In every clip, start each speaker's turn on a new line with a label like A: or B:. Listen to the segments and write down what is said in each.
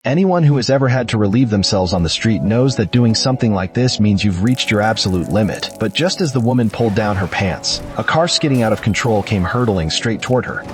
A: Anyone who has ever had to relieve themselves on the street knows that doing something like this means you've reached your absolute limit. But just as the woman pulled down her pants, a car skidding out of control came hurtling straight toward her.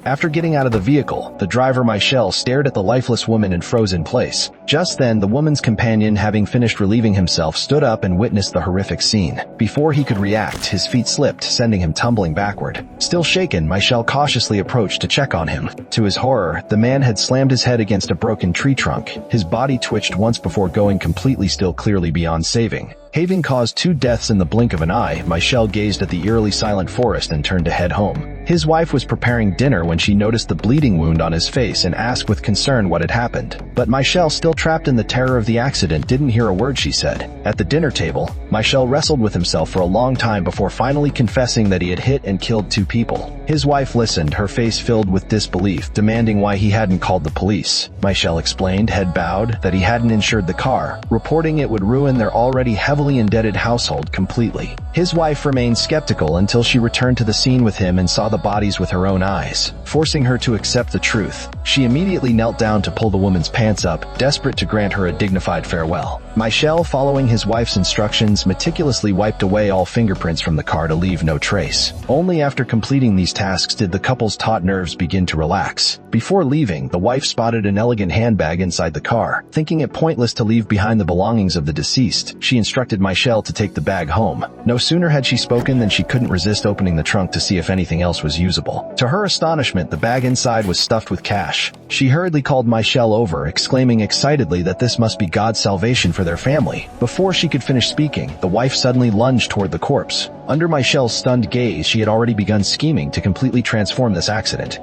A: After getting out of the vehicle, the driver Michel stared at the lifeless woman and froze in place. Just then, the woman's companion, having finished relieving himself, stood up and witnessed the horrific scene. Before he could react, his feet slipped, sending him tumbling backward. Still shaken, Michel cautiously approached to check on him. To his horror, the man had slammed his head against a broken tree trunk. His body twitched once before going completely still, clearly beyond saving. Having caused 2 deaths in the blink of an eye, Michel gazed at the eerily silent forest and turned to head home. His wife was preparing dinner when she noticed the bleeding wound on his face and asked with concern what had happened. But Michel, still trapped in the terror of the accident, didn't hear a word she said. At the dinner table, Michel wrestled with himself for a long time before finally confessing that he had hit and killed 2 people. His wife listened, her face filled with disbelief, demanding why he hadn't called the police. Michel explained, head bowed, that he hadn't insured the car, reporting it would ruin their already heavily indebted household completely. His wife remained skeptical until she returned to the scene with him and saw the bodies with her own eyes. Forcing her to accept the truth, she immediately knelt down to pull the woman's pants up, desperate to grant her a dignified farewell. Michel, following his wife's instructions, meticulously wiped away all fingerprints from the car to leave no trace. Only after completing these tasks did the couple's taut nerves begin to relax. Before leaving, the wife spotted an elegant handbag inside the car. Thinking it pointless to leave behind the belongings of the deceased, she instructed Michel to take the bag home. No sooner had she spoken than she couldn't resist opening the trunk to see if anything else was usable. To her astonishment, the bag inside was stuffed with cash. She hurriedly called Michel over, exclaiming excitedly that this must be God's salvation for their family. Before she could finish speaking, the wife suddenly lunged toward the corpse. Under Michel's stunned gaze, she had already begun scheming to completely transform this accident.